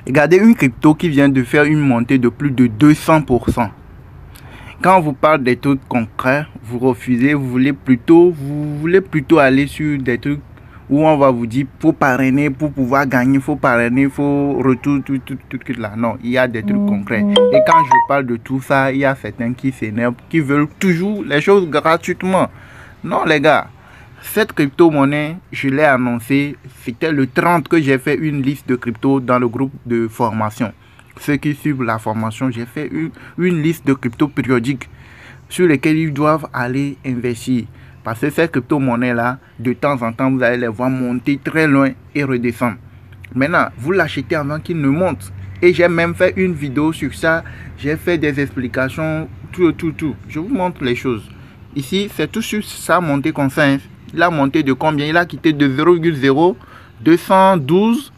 Regardez une crypto qui vient de faire une montée de plus de 200%. Quand on vous parle des trucs concrets, vous refusez, vous voulez plutôt aller sur des trucs où on va vous dire faut parrainer pour pouvoir gagner, faut parrainer, faut retour, tout là. Non, il y a des trucs concrets. Et quand je parle de tout ça, il y a certains qui s'énervent, qui veulent toujours les choses gratuitement. Non les gars, cette crypto-monnaie, je l'ai annoncé, c'était le 30 que j'ai fait une liste de crypto dans le groupe de formation. Ceux qui suivent la formation, j'ai fait une liste de crypto périodiques sur lesquelles ils doivent aller investir. Parce que ces crypto-monnaies-là, de temps en temps, vous allez les voir monter très loin et redescendre. Maintenant, vous l'achetez avant qu'ils ne montent. Et j'ai même fait une vidéo sur ça. J'ai fait des explications, tout. Je vous montre les choses. Ici, c'est tout sur sa montée comme ça. Il a monté de combien? Il a quitté de 0,0212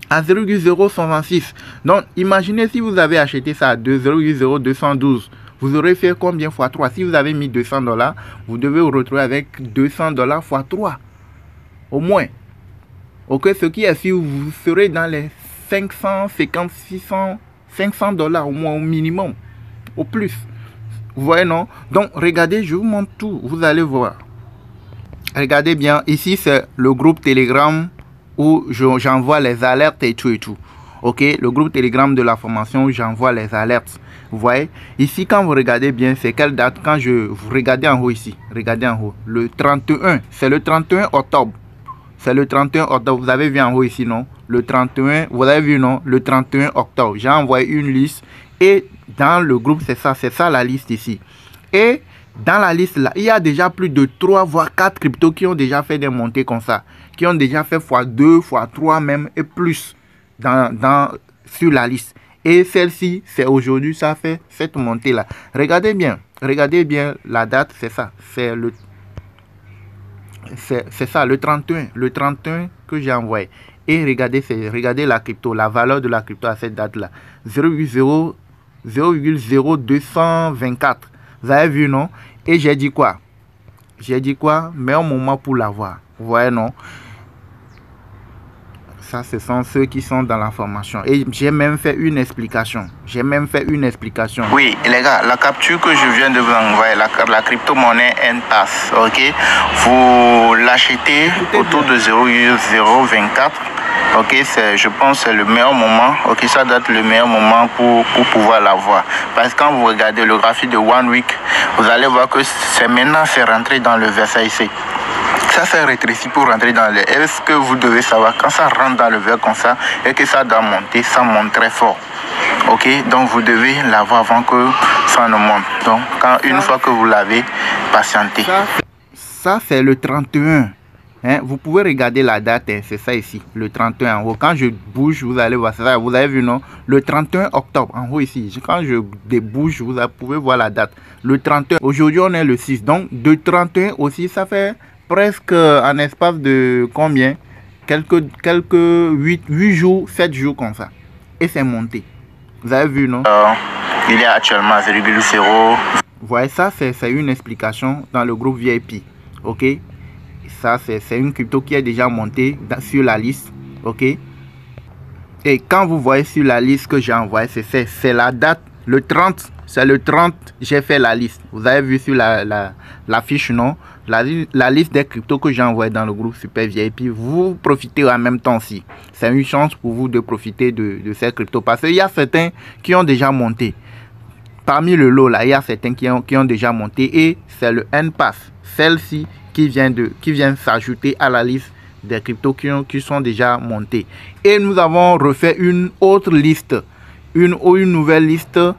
à 0,0126. Donc, imaginez si vous avez acheté ça à 0,0212. Vous aurez fait combien fois 3? Si vous avez mis $200, vous devez vous retrouver avec $200 fois 3. Au moins. Ok, ce qui est sûr, vous serez dans les 550, 600, $500 au moins, au minimum. Au plus. Vous voyez, non? Donc, regardez, je vous montre tout. Vous allez voir. Regardez bien. Ici, c'est le groupe Telegram où j'envoie les alertes et tout. Ok, le groupe Telegram de la formation où j'envoie les alertes. Vous voyez, ici, quand vous regardez bien, c'est quelle date? Quand vous regardez en haut ici, regardez en haut, le 31, c'est le 31 octobre. C'est le 31 octobre, vous avez vu en haut ici, non? Le 31, vous avez vu, non? Le 31 octobre, j'ai envoyé une liste et dans le groupe, c'est ça la liste ici. Et dans la liste là, il y a déjà plus de 3 voire 4 cryptos qui ont déjà fait des montées comme ça, qui ont déjà fait x2, x3 même et plus sur la liste. Et celle-ci, c'est aujourd'hui, ça fait cette montée là. Regardez bien la date, c'est ça, c'est ça, le 31 que j'ai envoyé. Et regardez la crypto, la valeur de la crypto à cette date là, 0,0224. Vous avez vu, non? Et j'ai dit quoi? Meilleur moment pour l'avoir. Vous voyez, non? Ça, ce sont ceux qui sont dans la formation. Et j'ai même fait une explication. Oui, les gars, la capture que je viens de vous envoyer, la crypto-monnaie NPAS, ok? Vous l'achetez autour de 0,024. Ok, je pense que c'est le meilleur moment. Ok, ça doit être le meilleur moment pour pouvoir l'avoir. Parce que quand vous regardez le graphique de One Week, vous allez voir que c'est rentré dans le verset ici. Ça s'est rétréci pour rentrer dans le... Est-ce que vous devez savoir, quand ça rentre dans le verre comme ça et que ça doit monter, ça monte très fort. Ok, donc vous devez l'avoir avant que ça ne monte. Donc, une fois que vous l'avez, patientez. Ça c'est le 31. Hein, vous pouvez regarder la date, hein, c'est ça ici, le 31 en haut. Quand je bouge, vous allez voir ça. Vous avez vu, non? Le 31 octobre en haut ici. Quand je débouche, vous pouvez voir la date. Le 31. Aujourd'hui, on est le 6. Donc, de 31 aussi, ça fait presque un espace de combien? Quelques 8 jours, 7 jours comme ça. Et c'est monté. Vous avez vu, non? Il est actuellement à 0,0. Vous voyez, ça, c'est une explication dans le groupe VIP. Ok? Ça, c'est une crypto qui est déjà montée sur la liste. Ok? Et quand vous voyez sur la liste que j'ai envoyée, c'est la date, le 30. C'est le 30, j'ai fait la liste. Vous avez vu sur la fiche, non? La liste des cryptos que j'ai envoyé dans le groupe Super VIP. Vous profitez en même temps aussi. C'est une chance pour vous de profiter de ces cryptos. Parce qu'il y a certains qui ont déjà monté. Parmi le lot, là, il y a certains qui ont déjà monté. Et c'est le NPAS. Celle-ci qui vient s'ajouter à la liste des cryptos qui sont déjà montés. Et nous avons refait une autre liste. Une nouvelle liste sur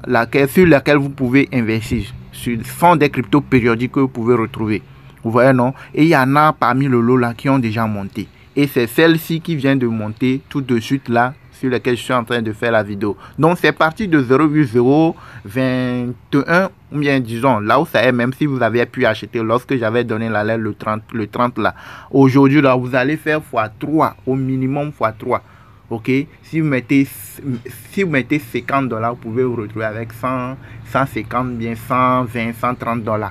laquelle vous pouvez investir. Ce sont des cryptos périodiques que vous pouvez retrouver. Vous voyez, non? Et il y en a parmi le lot là qui ont déjà monté. Et c'est celle-ci qui vient de monter tout de suite là, sur laquelle je suis en train de faire la vidéo. Donc c'est parti de 0,021 ou bien disons là où ça est, même si vous avez pu acheter lorsque j'avais donné l'alerte le 30 là. Aujourd'hui là, vous allez faire x3 au minimum x3. Ok, si vous mettez $50, vous pouvez vous retrouver avec 150, bien 120, $130.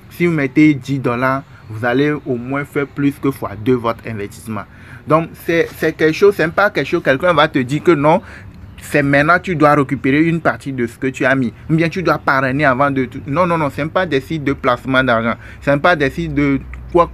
Si vous mettez $10, vous allez au moins faire plus que x2 votre investissement. Donc, c'est quelque chose, c'est pas quelque chose, quelqu'un va te dire que non, c'est maintenant tu dois récupérer une partie de ce que tu as mis. Ou bien tu dois parrainer avant de tout. Non, non, non, c'est pas des sites de placement d'argent. C'est pas des sites de quoi,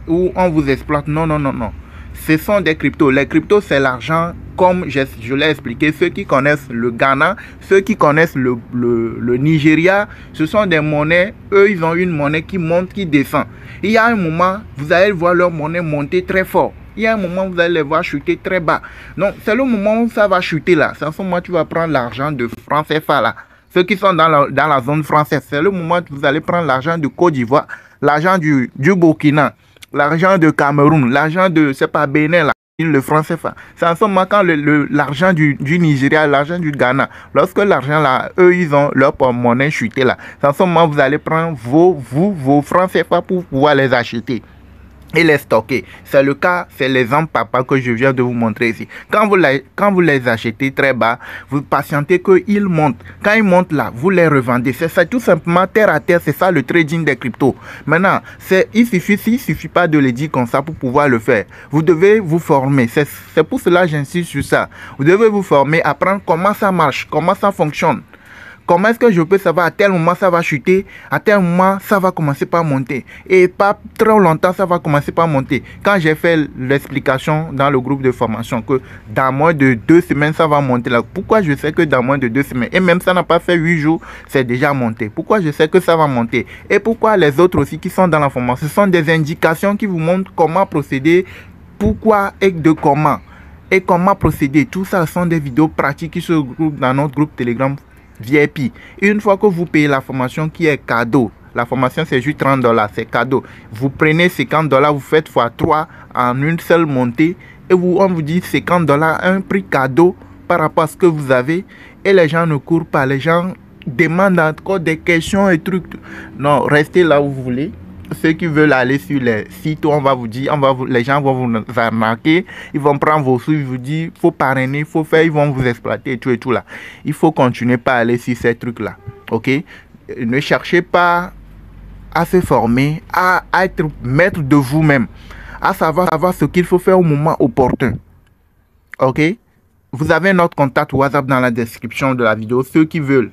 où on vous exploite. Non, non, non, non. Ce sont des cryptos. Les cryptos, c'est l'argent, comme je l'ai expliqué. Ceux qui connaissent le Ghana, ceux qui connaissent le Nigeria, ce sont des monnaies. Eux, ils ont une monnaie qui monte, qui descend. Il y a un moment, vous allez voir leur monnaie monter très fort. Il y a un moment où vous allez les voir chuter très bas. Donc, c'est le moment où ça va chuter là. C'est en ce moment où tu vas prendre l'argent de franc CFA là. Ceux qui sont dans la zone française, c'est le moment où vous allez prendre l'argent de Côte d'Ivoire, l'argent du Burkina, l'argent de Cameroun, l'argent de, c'est pas Bénin là, le franc CFA. C'est en ce moment quand l'argent du Nigeria, l'argent du Ghana, lorsque l'argent là, eux, ils ont leur monnaie chuté là. C'est en ce moment où vous allez prendre vos francs CFA pour pouvoir les acheter et les stocker. C'est le cas, c'est l'exemple papa que je viens de vous montrer ici. Quand vous les achetez très bas, vous patientez qu'ils montent. Quand ils montent là, vous les revendez. C'est ça, tout simplement, terre à terre, c'est ça le trading des cryptos. Maintenant, il suffit pas de le dire comme ça pour pouvoir le faire. Vous devez vous former. C'est pour cela que j'insiste sur ça. Vous devez vous former, apprendre comment ça marche, comment ça fonctionne. Comment est-ce que je peux savoir à tel moment ça va chuter, à tel moment ça va commencer par monter. Et pas trop longtemps ça va commencer par monter. Quand j'ai fait l'explication dans le groupe de formation que dans moins de 2 semaines ça va monter là. Pourquoi je sais que dans moins de 2 semaines, et même ça n'a pas fait 8 jours, c'est déjà monté. Pourquoi je sais que ça va monter. Et pourquoi les autres aussi qui sont dans la formation, ce sont des indications qui vous montrent comment procéder, pourquoi et de comment. Et comment procéder. Tout ça sont des vidéos pratiques qui se regroupent dans notre groupe Telegram VIP. Une fois que vous payez la formation qui est cadeau, la formation c'est juste 30 $, c'est cadeau. Vous prenez 50 $, vous faites x3 en une seule montée et on vous dit 50 $, un prix cadeau par rapport à ce que vous avez. Et les gens ne courent pas, les gens demandent encore des questions et trucs. Non, restez là où vous voulez. Ceux qui veulent aller sur les sites où on va vous dire, les gens vont vous arnaquer, ils vont prendre vos sous, ils vous disent, faut parrainer, faut faire, ils vont vous exploiter et tout là. Il faut continuer pas à aller sur ces trucs là, ok? Ne cherchez pas à se former, à être maître de vous-même, à savoir ce qu'il faut faire au moment opportun, ok? Vous avez notre contact WhatsApp dans la description de la vidéo, ceux qui veulent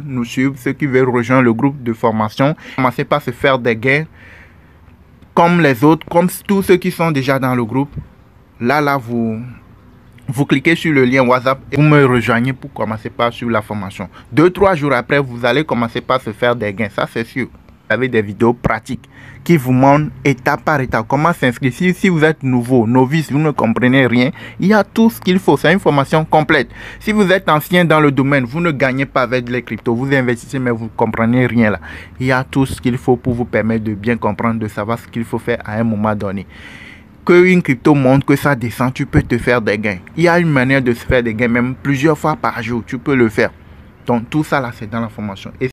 nous suivre, ceux qui veulent rejoindre le groupe de formation, commencez par se faire des gains comme les autres, comme tous ceux qui sont déjà dans le groupe. Là, vous cliquez sur le lien WhatsApp et vous me rejoignez pour commencer par sur la formation. 2-3 jours après, vous allez commencer par se faire des gains, ça c'est sûr. Vous avez des vidéos pratiques qui vous montrent étape par étape comment s'inscrire. Si vous êtes nouveau, novice, vous ne comprenez rien, il y a tout ce qu'il faut. C'est une formation complète. Si vous êtes ancien dans le domaine, vous ne gagnez pas avec les cryptos, vous investissez mais vous ne comprenez rien là. Il y a tout ce qu'il faut pour vous permettre de bien comprendre, de savoir ce qu'il faut faire à un moment donné. Que une crypto monte, que ça descend, tu peux te faire des gains. Il y a une manière de se faire des gains, même plusieurs fois par jour, tu peux le faire. Donc tout ça là, c'est dans la formation. Et